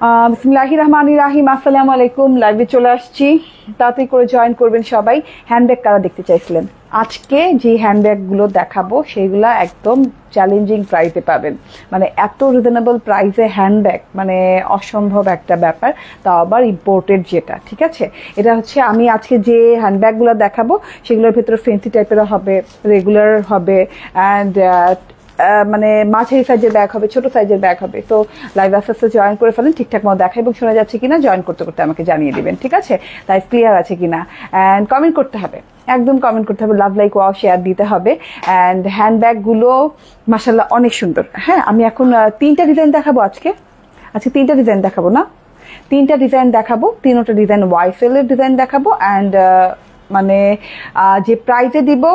বিসমিল্লাহির রহমানির রহিম। আসসালামু আলাইকুম। লাইভে চলে আসছি, তাড়াতাড়ি করে জয়েন করবেন সবাই। হ্যান্ডব্যাগ কারা দেখতে চাইছিলেন, আজকে যে হ্যান্ডব্যাগগুলো দেখাবো সেগুলো একদম চ্যালেঞ্জিং প্রাইসে পাবেন। মানে এত রিজনেবল প্রাইসে হ্যান্ডব্যাগ, মানে অসম্ভব একটা ব্যাপার, তাও আবার ইম্পোর্টেড যেটা। ঠিক আছে, এটা হচ্ছে আমি আজকে যে হ্যান্ডব্যাগগুলো দেখাবো সেগুলোর ভেতরে ফেন্সি টাইপেরও হবে, রেগুলার হবে, অ্যান্ড মানে মাঝারি সাইজের ব্যাগ হবে, ছোট সাইজের ব্যাগ হবে। তো লাইভ আস্তে আস্তে জয়েন করে ফেলেন, ঠিকঠাক মতো দেখা এবং শোনা যাচ্ছে কিনা জয়েন করতে করতে আমাকে জানিয়ে দিবেন। ঠিক আছে, লাইভ ক্লিয়ার আছে কিনা, অ্যান্ড কমেন্ট করতে হবে, একদম কমেন্ট করতে হবে, লাভ লাইক ওয়াও শেয়ার দিতে হবে। অ্যান্ড হ্যান্ডব্যাগগুলো মাশাআল্লাহ অনেক সুন্দর। হ্যাঁ, আমি এখন তিনটা ডিজাইন দেখাবো আজকে তিনটা ডিজাইন দেখাবো, না তিনটা ডিজাইন দেখাবো, তিনটা ডিজাইন ওয়াইফেল এর ডিজাইন দেখাবো। অ্যান্ড মানে যে প্রাইজে দিব,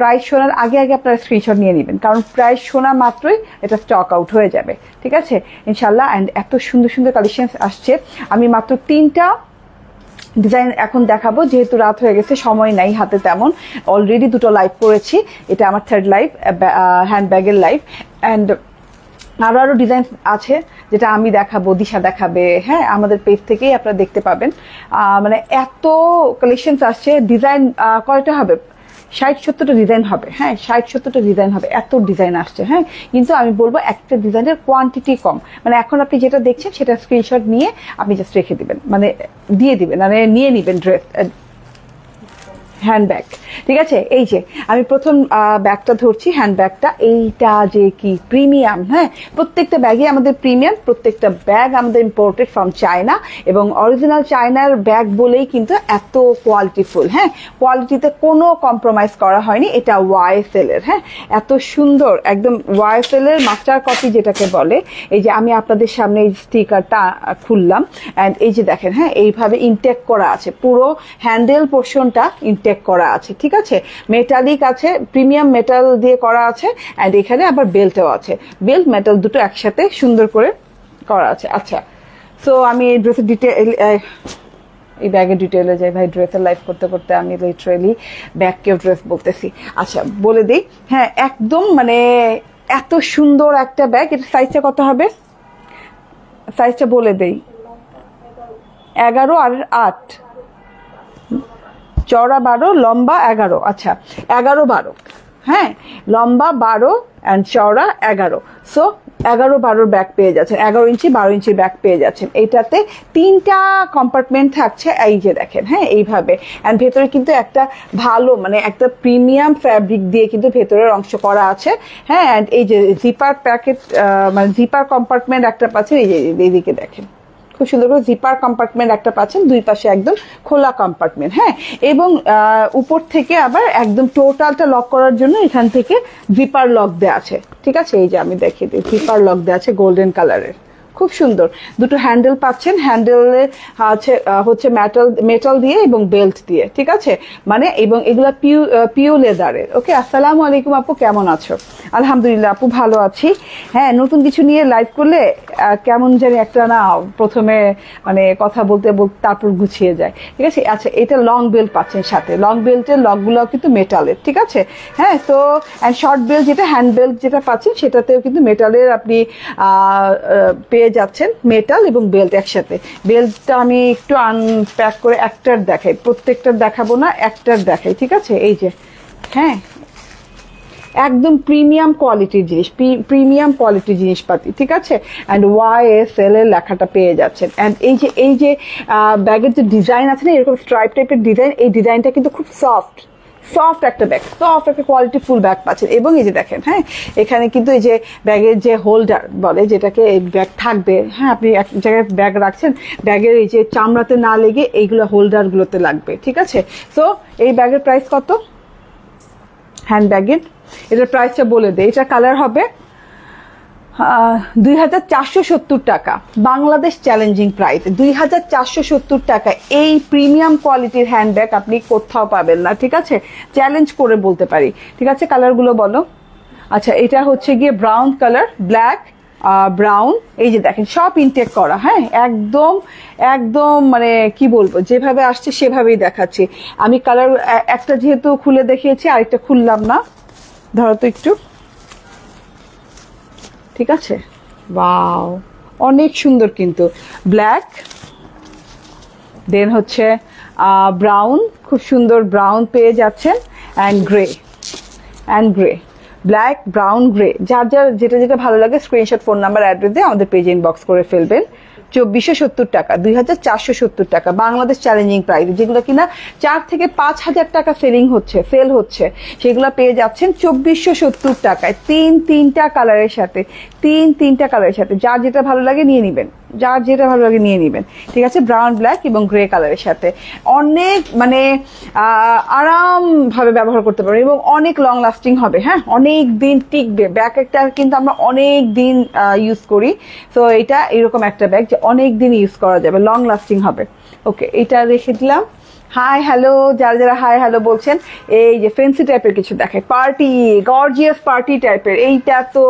প্রাইস শোনার আগে আগে আপনারা স্ক্রিনশট নিয়ে নেবেন, কারণ প্রাইস শোনা মাত্রই এটা স্টক আউট হয়ে যাবে। ঠিক আছে ইনশাল্লাহ। অ্যান্ড এত সুন্দর সুন্দর কালেকশন আসছে। আমি মাত্র তিনটা ডিজাইন এখন দেখাবো, যেহেতু রাত হয়ে গেছে, সময় নাই হাতে তেমন। অলরেডি দুটো লাইভ করেছি, এটা আমার থার্ড লাইভ, হ্যান্ডব্যাগের লাইভ। অ্যান্ড আরো ডিজাইন আছে যেটা আমি দেখাবো, দিশা দেখাবে। হ্যাঁ, আমাদের পেজ থেকেই আপনারা দেখতে পাবেন। মানে এত কালেকশন আসছে। ডিজাইন কয়টা হবে? 60-70টা ডিজাইন হবে। হ্যাঁ, 60-70টা ডিজাইন হবে, এত ডিজাইন আসছে। হ্যাঁ, কিন্তু আমি বলবো একটা ডিজাইনের কোয়ান্টিটি কম। মানে এখন আপনি যেটা দেখছেন সেটা স্ক্রিনশট নিয়ে আপনি জাস্ট রেখে দিবেন, মানে দিয়ে দিবেন, মানে নিয়ে নিবেন ড্রেস হ্যান্ডব্যাগ। ঠিক আছে, এই যে আমি প্রথম ব্যাগটা ধরছি, হ্যান্ডব্যাগটা। এইটা যে কি প্রিমিয়াম! হ্যাঁ, প্রত্যেকটা ব্যাগই আমাদের প্রিমিয়াম, প্রত্যেকটা ব্যাগ আমাদের ইম্পোর্টেড ফ্রম চায়না, এবং অরিজিনাল চায়নার ব্যাগ বলেই কিন্তু এত কোয়ালিটিফুল। হ্যাঁ, কোয়ালিটিতে কোনো কম্প্রোমাইজ করা হয়নি। এটা ওয়াইএসএল এর। হ্যাঁ, এত সুন্দর, একদম ওয়াইএসএল এর মাস্টার কপি যেটাকে বলে। এই যে আমি আপনাদের সামনে এই স্টিকারটা খুললাম, অ্যান্ড এই যে দেখেন, হ্যাঁ, এইভাবে ইনটেক করা আছে, পুরো হ্যান্ডেল পোর্শনটা ইনটেক করা আছে। ঠিক আছে, মেটালিক আছে, প্রিমিয়াম মেটাল দিয়ে করা আছে। অ্যান্ড এখানে আবার বেল্টও আছে, বেল্ট মেটাল দুটো একসাথে সুন্দর করে করা আছে। আচ্ছা, সো আমি এই ড্রেসের ডিটেল, এই ব্যাগের ডিটেলে যাই। ভাই, ড্রেসের লাইভ করতে করতে আমি লিটারেলি ব্যাগকেও ড্রেস বলতেছি। আচ্ছা, বলে দিই। হ্যাঁ, একদম মানে এত সুন্দর একটা ব্যাগ। এটা সাইজটা কত হবে? সাইজটা বলে দেই, 11 আর 8, চওড়া 12, লম্বা 11। আচ্ছা, 11-12। হ্যাঁ, লম্বা 12 অ্যান্ড চওড়া 11। সো 11-12 ব্যাগ পেয়ে যাচ্ছেন, 11 ইঞ্চি 12 ইঞ্চির ব্যাগ পেয়ে যাচ্ছেন। এইটাতে তিনটা কম্পার্টমেন্ট থাকছে, এই যে দেখেন। হ্যাঁ, এইভাবে। অ্যান্ড ভেতরে কিন্তু একটা ভালো, মানে একটা প্রিমিয়াম ফ্যাব্রিক দিয়ে কিন্তু ভেতরের অংশ করা আছে। হ্যাঁ, অ্যান্ড এই যে জিপার প্যাকেট, মানে জিপার কম্পার্টমেন্ট একটা পাচ্ছেন, এই যে এইদিকে দেখেন, খুব সুন্দর করে জিপার কম্পার্টমেন্ট একটা পাচ্ছেন, দুই পাশে একদম খোলা কম্পার্টমেন্ট। হ্যাঁ, এবং উপর থেকে আবার একদম টোটালটা লক করার জন্য এখান থেকে জিপার লক দেওয়া আছে। ঠিক আছে, এই যে আমি দেখিয়ে দিই, জিপার লক দেওয়া আছে গোল্ডেন কালারের, খুব সুন্দর। দুটো হ্যান্ডেল পাচ্ছেন, হ্যান্ডেলে হচ্ছে মেটাল দিয়ে এবং বেল্ট দিয়ে। ঠিক আছে, মানে এবং এগুলা পিউ লেদারের। ওকে, আসসালামু আলাইকুম আপু, কেমন আছো? আলহামদুলিল্লাহ আপু, ভালো আছি। হ্যাঁ, নতুন কিছু নিয়ে লাইভ করলে কেমন জানি একটা, না প্রথমে মানে কথা বলতে বলতে তারপর গুছিয়ে যায়। ঠিক আছে, আচ্ছা, এটা লং বেল্ট পাচ্ছেন সাথে, লং বেল্টের লকগুলো কিন্তু মেটালের। ঠিক আছে, হ্যাঁ। তো অ্যান্ড শর্ট বেল্ট যেটা, হ্যান্ড বেল্ট যেটা পাচ্ছেন সেটাতেও কিন্তু মেটালের আপনি পেয়ে যাচ্ছেন, মেটাল এবং বেল্ট একসাথে। বেল্টটা আমি একটু আনপ্যাক করে একটার দেখাই, প্রত্যেকটার দেখাবো না, একটার দেখাই। ঠিক আছে, এই যে, হ্যাঁ, একদম প্রিমিয়াম কোয়ালিটির জিনিস, প্রিমিয়াম কোয়ালিটির জিনিসপাতি। ঠিক আছে, অ্যান্ড ওয়াইএসএল এর লেখাটা পেয়ে যাচ্ছেন। অ্যান্ড এই যে ব্যাগের যে ডিজাইন আছে না, এরকম স্ট্রাইপ টাইপের ডিজাইন, এই ডিজাইনটা কিন্তু খুব সফট একটা ব্যাগ, সফট একটা কোয়ালিটি ফুল ব্যাগ পাচ্ছেন। এবং এই যে দেখেন, হ্যাঁ, এখানে কিন্তু এই যে ব্যাগের যে হোল্ডার বলে, যেটাকে এই ব্যাগ থাকবে। হ্যাঁ, আপনি এক জায়গায় ব্যাগ রাখছেন, ব্যাগের এই যে চামড়াতে না লেগে এইগুলো হোল্ডারগুলোতে লাগবে। ঠিক আছে, তো এই ব্যাগের প্রাইস কত? হ্যান্ড ব্যাগের এটার প্রাইসটা বলে দেয়। এটা কালার হবে 2470 টাকা, বাংলাদেশ চ্যালেঞ্জিং প্রাইস 2470 টাকা। এই প্রিমিয়াম কোয়ালিটির হ্যান্ডব্যাগ আপনি কোথাও পাবেন না। ঠিক আছে, চ্যালেঞ্জ করে বলতে পারি। ঠিক আছে, কালারগুলো বলো। আচ্ছা, এটা হচ্ছে গিয়ে ব্রাউন কালার, ব্ল্যাক, ব্রাউন। এই যে দেখেন, সব ইনটেক করা। হ্যাঁ, একদম একদম মানে কি বলবো, যেভাবে আসছে সেভাবেই দেখাচ্ছি আমি। কালার একটা যেহেতু খুলে দেখিয়েছি, আরেকটা খুললাম না, ধরো তো একটু। ঠিক আছে, ওয়াও, অনেক সুন্দর কিন্তু ব্ল্যাক, দেন হচ্ছে ব্রাউন, খুব সুন্দর ব্রাউন পেয়ে যাচ্ছেন, and grey, black, brown, grey, যার যার যেটা যেটা ভালো লাগে স্ক্রিনশট, ফোন নাম্বার, অ্যাড্রেস দিয়ে আমাদের পেজে ইনবক্স করে ফেলবেন। 2470 টাকা, 2470 টাকা বাংলাদেশ চ্যালেঞ্জিং প্রাইস, যেগুলো কিনা 4 থেকে 5,000 টাকা সেল হচ্ছে সেগুলো পেয়ে যাচ্ছেন 2470 টাকায়, তিনটা কালারের সাথে, তিনটা কালারের সাথে, যার যেটা ভালো লাগে নিয়ে নেবেন, যার যেটা ভালো লাগে নিয়ে নেবেন, ঠিক আছে। ব্রাউন, ব্ল্যাক এবং গ্রে কালারের সাথে অনেক মানে আরামভাবে ব্যবহার করতে পারবেন এবং অনেক লং লাস্টিং হবে। হ্যাঁ, অনেক দিন টিকবে। ব্যাগ একটা কিন্তু আমরা অনেক দিন ইউজ করি, তো এটা এরকম একটা ব্যাগ যে অনেক দিন ইউজ করা যাবে, লং লাস্টিং হবে। ওকে, এটা রেখে দিলাম। হাই হ্যালো, যারা যারা হাই হ্যালো বলছেন, এই যে ফ্যান্সি টাইপের কিছু দেখে, পার্টি গর্জিয়াস পার্টি টাইপের, এইটা তো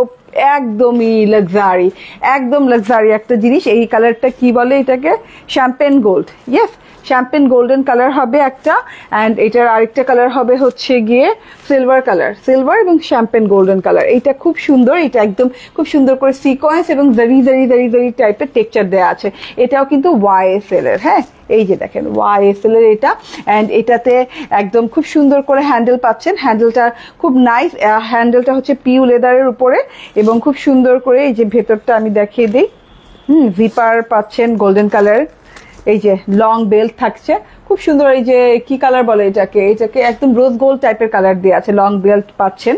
একদমই লাক্সারি, একদম লাক্সারি একটা জিনিস। এই কালারটা কি বলে এটাকে? Champagne gold. Yes, champagne golden colour হবে একটা, অ্যান্ড এটার আরেকটা কালার হবে হচ্ছে গিয়ে সিলভার কালার, সিলভার এবং শ্যাম্পেন গোল্ডেন কালার। এইটা খুব সুন্দর, এটা একদম খুব সুন্দর করে সিকোয়েন্স এবং জারি জারি জারি জারি টাইপের টেক্সচার দেওয়া আছে। এটাও কিন্তু YSL এর। হ্যাঁ, এই যে দেখেন YSL এর এটা, অ্যান্ড এটাতে একদম খুব সুন্দর করে হ্যান্ডেল পাচ্ছেন। হ্যান্ডেলটা খুব নাইস, হ্যান্ডেলটা হচ্ছে পিউ লেদারের উপরে এবং খুব সুন্দর করে এই যে ভেতরটা আমি দেখিয়ে দিই। জিপার পাচ্ছেন গোল্ডেন কালার, এই যে লং বেল্ট থাকছে, খুব সুন্দর। এই যে কি কালার বলে এটাকে একদম রোজ গোল্ড টাইপের কালার দেওয়া আছে, লং বেল্ট পাচ্ছেন।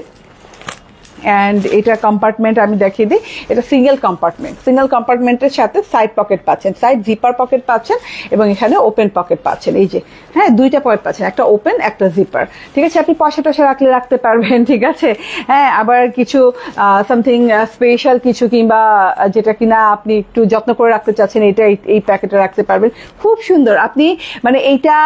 অ্যান্ড এটা কম্পার্টমেন্ট আমি দেখিয়ে দিই, এটা সিঙ্গেল কম্পার্টমেন্টের সাথে সাইড পকেট পাচ্ছেন, সাইড জিপার পকেট পাচ্ছেন এবং এখানে ওপেন পকেট পাচ্ছেন। এই যে হ্যাঁ, দুইটা পকেট পাচ্ছেন, একটা ওপেন একটা জিপার, ঠিক আছে। আপনি পয়সা টয়সা রাখতে পারবেন, ঠিক আছে। হ্যাঁ, আবার কিছু সামথিং স্পেশাল কিছু কিংবা যেটা কিনা আপনি একটু যত্ন করে রাখতে চাচ্ছেন, এটা এই প্যাকেটে রাখতে পারবেন। খুব সুন্দর। আপনি মানে এইটা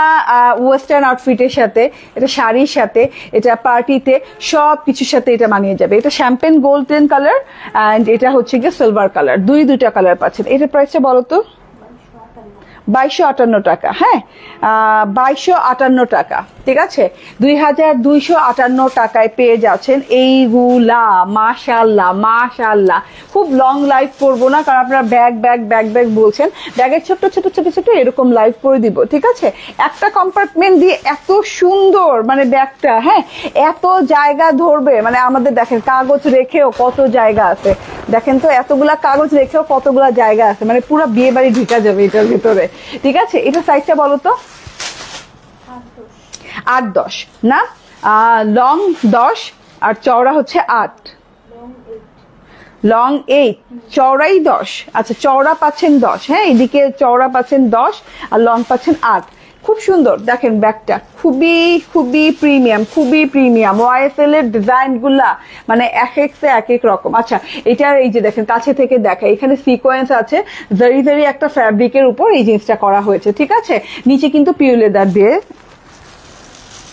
ওয়েস্টার্ন আউটফিটের সাথে, এটা শাড়ির সাথে, এটা পার্টিতে, সব কিছুর সাথে এটা মানিয়ে যাবে। এটা শ্যাম্পেন গোল্ডেন কালার অ্যান্ড এটা হচ্ছে গিয়ে সিলভার কালার, দুইটা কালার পাচ্ছেন। এটার প্রাইসটা বলো তো? 2258 টাকা। হ্যাঁ, 2258 টাকা, ঠিক আছে। 2258 টাকায় পেয়ে যাচ্ছেন এইগুলা। মাশাআল্লাহ মাশাআল্লাহ, খুব লং লাইভ করবো না, কারণ আপনারা ব্যাগ বলছেন, ব্যাগের ছোট এরকম লাইভ করে দিব, ঠিক আছে। একটা কম্পার্টমেন্ট দিয়ে এত সুন্দর মানে ব্যাগটা, হ্যাঁ, এত জায়গা ধরবে, মানে আমাদের দেখেন কাগজ রেখেও কত জায়গা আছে, দেখেন তো এতগুলা কাগজ রেখেও কতগুলা জায়গা আছে, মানে পুরো বিয়ে বাড়ি ঢুকা যাবে এটার ভিতরে, ঠিক আছে। এটা সাইজটা বলো তো? 8-10 না, লং 10 আর চওড়া হচ্ছে 8, লং 8, চওড়াই 10। আচ্ছা, চওড়া পাচ্ছেন 10, হ্যাঁ, এদিকে চওড়া পাচ্ছেন 10 আর লং পাচ্ছেন 8। খুব সুন্দর, দেখেন ব্যাগটা খুবই প্রিমিয়াম। YSL এর ডিজাইন গুলা মানে এক এক রকম। আচ্ছা, এটার এই যে দেখেন কাছে থেকে দেখা, এখানে সিকোয়েন্স আছে, জারি একটা ফ্যাব্রিকের উপর এই জিনিসটা করা হয়েছে, ঠিক আছে। নিচে কিন্তু পিউ লেদার দিয়ে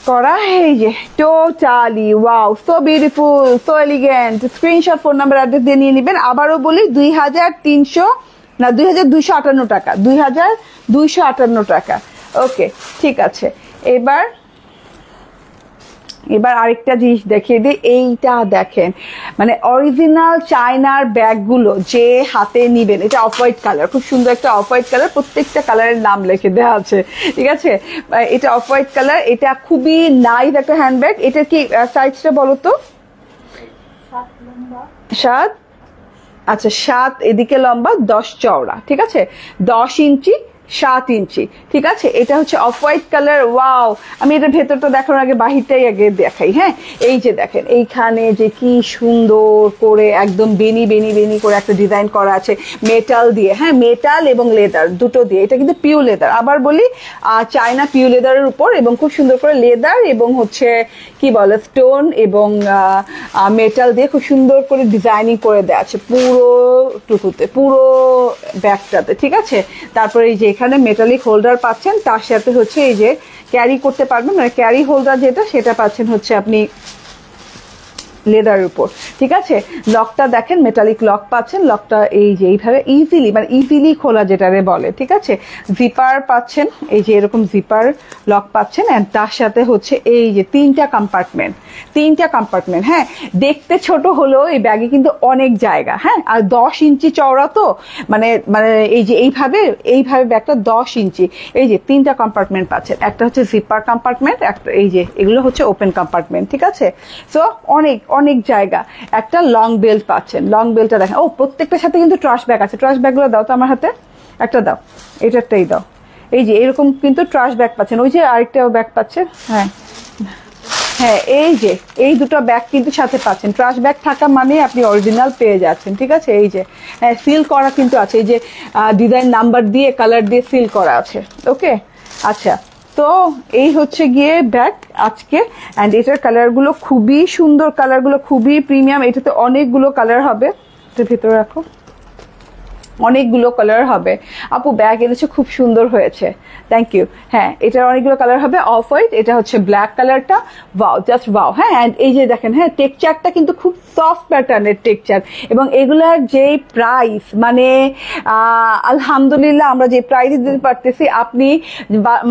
করা। এই যে totally wow, so beautiful, so elegant. Screenshot, phone number, address দিয়ে নিয়ে নেবেন। আবারও বলি 2258 টাকা, 2258 টাকা। ওকে, ঠিক আছে। এবার আরেকটা জিনিস দেখিয়ে দিই। এইটা দেখেন, মানে অরিজিনাল চায়নার ব্যাগগুলো যে হাতে নিবেন, এটা অফ হোয়াইট কালার, খুব সুন্দর একটা অফ হোয়াইট কালার, প্রত্যেকটা কালারের নাম লিখে দেওয়া আছে, ঠিক আছে। এটা অফ হোয়াইট কালার, এটা খুবই নাইস একটা হ্যান্ডব্যাগ। এটা কি সাইজটা বলো তো? 7। আচ্ছা, 7 এদিকে লম্বা, 10 চওড়া, ঠিক আছে। 10 ইঞ্চি 7 ইঞ্চি, ঠিক আছে। এটা হচ্ছে অফ হোয়াইট কালার। ওয়াও, আমি এটা ভেতরটা দেখানোর আগে বাহিরটাই আগে দেখাই। হ্যাঁ, এই যে দেখেন এইখানে যে কি সুন্দর করে একদম বেনি করে একটা ডিজাইন করা আছে মেটাল দিয়ে। হ্যাঁ, মেটাল এবং লেদার দুটো দিয়ে। এটা কিন্তু পিউ লেদার, আবার বলি চায়না পিউ লেদারের উপর, এবং খুব সুন্দর করে লেদার এবং হচ্ছে কি বলে স্টোন এবং মেটাল দিয়ে খুব সুন্দর করে ডিজাইনিং করে দেওয়া আছে পুরো টুকুতে, পুরো ব্যাগটাতে, ঠিক আছে। তারপরে এই যে এখানে মেটালিক হোল্ডার পাচ্ছেন, তার সাথে হচ্ছে এই যে ক্যারি করতে পারবেন, মানে ক্যারি হোল্ডার যেটা সেটা পাচ্ছেন হচ্ছে আপনি লেদারের উপর, ঠিক আছে। লকটা দেখেন মেটালিক লক পাচ্ছেন, লকটা এই যে এইভাবে ইজিলি খোলা যেটারে বলে, ঠিক আছে। জিপার পাচ্ছেন, এই যে এরকম জিপার লক পাচ্ছেন, এন্ড তার সাথে হচ্ছে এই যে 3টা কম্পার্টমেন্ট, 3টা কম্পার্টমেন্ট। হ্যাঁ, দেখতে ছোট হলেও এই ব্যাগে কিন্তু অনেক জায়গা। হ্যাঁ, আর 10 ইঞ্চি চওড়া তো, মানে মানে এই যে এইভাবে ব্যাগটা 10 ইঞ্চি। এই যে 3টা কম্পার্টমেন্ট পাচ্ছেন, একটা হচ্ছে জিপার কম্পার্টমেন্ট, একটা এই যে এগুলো হচ্ছে ওপেন কম্পার্টমেন্ট। ঠিক আছে, সো অনেক অনেক জায়গা। একটা লং বেল্ট পাচ্ছেন, লং বেল্টটা দেখেন। ও, প্রত্যেকটার সাথে কিন্তু ট্রাশ ব্যাগ আছে। ট্রাশ ব্যাগগুলো দাও তো আমার হাতে, একটা দাও, এটারটাই দাও। এই যে এরকম কিন্তু ট্রাশ ব্যাগ পাচ্ছেন। ওই যে আরেকটা ব্যাগ পাচ্ছেন। হ্যাঁ হ্যাঁ, এই যে এই দুটো ব্যাগ কিন্তু সাথে পাচ্ছেন। ট্রাশ ব্যাগ থাকা মানে আপনি অরিজিনাল পেয়ে যাচ্ছেন। ঠিক আছে, এই যে হ্যাঁ, সিল করা কিন্তু আছে, এই যে ডিজাইন নাম্বার দিয়ে কালার দিয়ে সিল করা আছে। ওকে, আচ্ছা, তো এই হচ্ছে গিয়ে ব্যাগ আজকে। অ্যান্ড এটার কালারগুলো খুবই সুন্দর, কালারগুলো খুবই প্রিমিয়াম। এটাতে অনেকগুলো কালার হবে, এটার ভিতরে রাখো, অনেকগুলো কালার হবে। আপু ব্যাগ এনেছে, খুব সুন্দর হয়েছে, থ্যাংক ইউ। হ্যাঁ, এটার অনেকগুলো কালার হবে। অফ হোয়াইট, এটা হচ্ছে ব্ল্যাক কালারটা, ওয়াও, জাস্ট ওয়াও। হ্যাঁ, অ্যান্ড এই যে দেখেন, হ্যাঁ, টেক্সচারটা কিন্তু খুব সফট প্যাটার্নের টেক্সচার। এবং এগুলার যে প্রাইস, মানে আলহামদুলিল্লাহ আমরা যে প্রাইস দিতে পারতেছি, আপনি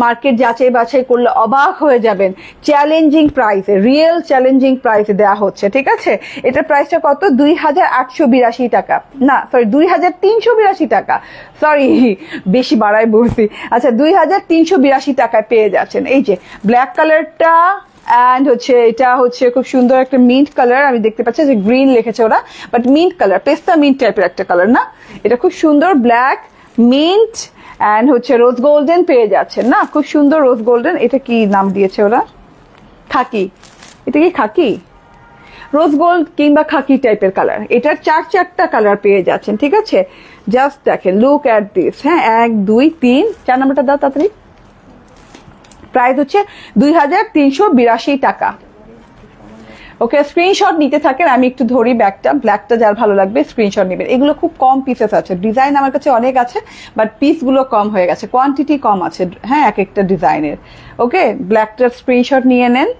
মার্কেট যাচাই বাছাই করলে অবাক হয়ে যাবেন। চ্যালেঞ্জিং প্রাইসে, রিয়েল চ্যালেঞ্জিং প্রাইসে দেওয়া হচ্ছে। ঠিক আছে, এটার প্রাইসটা কত? 2882 টাকা, না সরি 2382 টাকা, সরি বেশি বাড়াই বলছি। আচ্ছা, 2382 টাকায় পেয়ে যাচ্ছেন। এই যে ব্ল্যাক কালারটা, অ্যান্ড হচ্ছে এটা হচ্ছে খুব সুন্দর একটা মিন্ট কালার। আমি দেখতে পাচ্ছি যে গ্রিন লিখেছে ওরা, বাট মিন্ট কালার, পেস্তা মিন্ট টাইপের একটা কালার না? এটা খুব সুন্দর, ব্ল্যাক মিন্ট অ্যান্ড হচ্ছে রোজ গোল্ডেন পেয়ে যাচ্ছেন না? খুব সুন্দর রোজ গোল্ডেন। এটা কি নাম দিয়েছে ওরা? খাকি। এটা কি খাকি? রোজ গোল্ড কিংবা খাকি টাইপের কালার। এটার 4টা কালার পেয়ে যাচ্ছেন। ঠিক আছে, জাস্ট দেখেন, লুক অ্যাট দিস। হ্যাঁ, 1 2 3 4 নাম্বারটা দাও তাড়াতাড়ি। প্রাইস হচ্ছে 2382 টাকা। ওকে, স্ক্রিনশট নিতে থাকেন, আমি একটু ধরি ব্যাগটা। ব্ল্যাকটা যার ভালো লাগবে স্ক্রিনশট নেবেন। এগুলো খুব কম পিসেস আছে, ডিজাইন আমার কাছে অনেক আছে, বাট পিসগুলো কম হয়ে গেছে, কোয়ান্টিটি কম আছে। হ্যাঁ, এক একটা ডিজাইনের। ওকে, ব্ল্যাকটার স্ক্রিনশট নিয়ে নেন,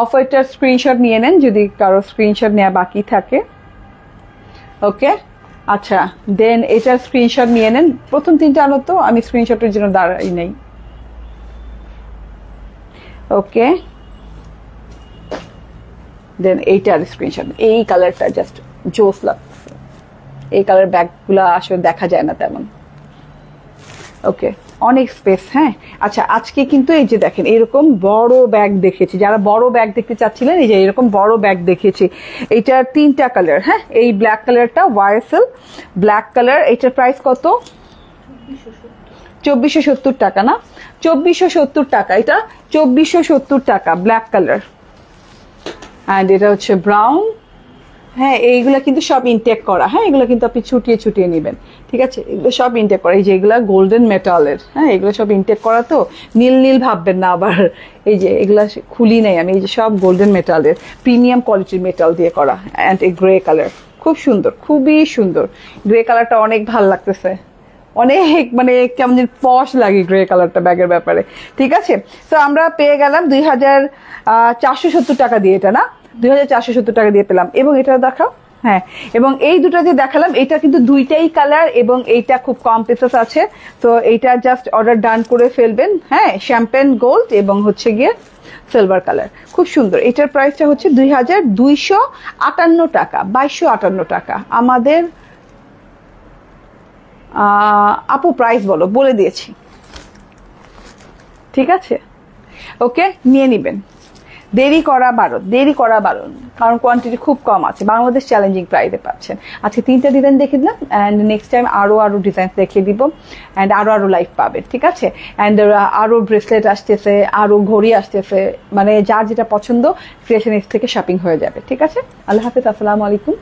অফ হোয়াইটটার স্ক্রিনশট নিয়ে নেন যদি কারো স্ক্রিনশট নেওয়া বাকি থাকে। ওকে, আচ্ছা, দেন এটার স্ক্রিনশট নিয়ে নেন। প্রথম 3টা আনো তো, আমি স্ক্রিনশটের জন্য দাঁড়াই নেই। ওকে, দেন এইটার স্ক্রিনশট। এই কালারটা জাস্ট জোস লাগছে। এই কালার ব্যাগগুলা আসলে দেখা যায় না তেমন। ওকে, অনেক স্পেস। হ্যাঁ, আচ্ছা, আজকে কিন্তু এই যে দেখেন এরকম বড় ব্যাগ দেখেছি। যারা বড় ব্যাগ দেখতে চাচ্ছিলেন, এই যে এরকম বড় ব্যাগ দেখেছি। এইটার 3টা কালার। হ্যাঁ, এই ব্ল্যাক কালারটা ওয়াইএসএল ব্ল্যাক কালার। এইটার প্রাইস কত? 2470 টাকা না? 2470 টাকা। এটা 2470 টাকা, ব্ল্যাক কালার। অ্যান্ড এটা হচ্ছে ব্রাউন। হ্যাঁ, এইগুলা কিন্তু সব ইনটেক করা। হ্যাঁ, এগুলো কিন্তু আপনি ছুটিয়ে ছুটিয়ে নেবেন। ঠিক আছে, এগুলো সব ইনটেক করা। এই যে এগুলা গোল্ডেন মেটালের। হ্যাঁ, এগুলো সব ইনটেক করা, তো নীল নীল ভাববেন না আবার। এই যে এগুলা খুলি নাই আমি, এই যে সব গোল্ডেন মেটালের, প্রিমিয়াম কোয়ালিটির মেটাল দিয়ে করা। অ্যান্ড এই গ্রে কালার খুব সুন্দর, খুবই সুন্দর। গ্রে কালারটা অনেক ভালো লাগতেছে, অনেক মানে কেমন পশ লাগে গ্রে কালারটা ব্যাগের ব্যাপারে। ঠিক আছে, তো আমরা পেয়ে গেলাম 2470 টাকা দিয়ে। এটা না, 2470 টাকা দিয়ে পেলাম। এবং এটা দেখাও। হ্যাঁ, এবং এই দুটো যে দেখালাম, এটা কিন্তু 2টাই কালার, এবং এইটা খুব কম পিসেস আছে। তো এইটা জাস্ট অর্ডার ডান করে ফেলবেন। হ্যাঁ, শ্যাম্পেন গোল্ড এবং হচ্ছে গিয়ে সিলভার কালার, খুব সুন্দর। এটার প্রাইসটা হচ্ছে 2258 টাকা, 2258 টাকা। আমাদের আপু প্রাইস বলো, বলে দিয়েছি। ঠিক আছে, ওকে, নিয়ে নিবেন। দেরি করা বারণ, কারণ কোয়ান্টিটি খুব কম আছে। বাংলাদেশ চ্যালেঞ্জিং প্রাইসে পাচ্ছেন। আজকে 3টা ডিজাইন দেখে দিলাম, অ্যান্ড নেক্সট টাইম আরো ডিজাইন দেখিয়ে দিব, অ্যান্ড আরো লাইভ পাবেন। ঠিক আছে, অ্যান্ড আরো ব্রেসলেট আসতেছে, আরো ঘড়ি আসতেছে, মানে যার যেটা পছন্দ ক্রিয়েশনিস্ট থেকে শপিং হয়ে যাবে। ঠিক আছে, আল্লাহ হাফেজ, আসসালামু আলাইকুম।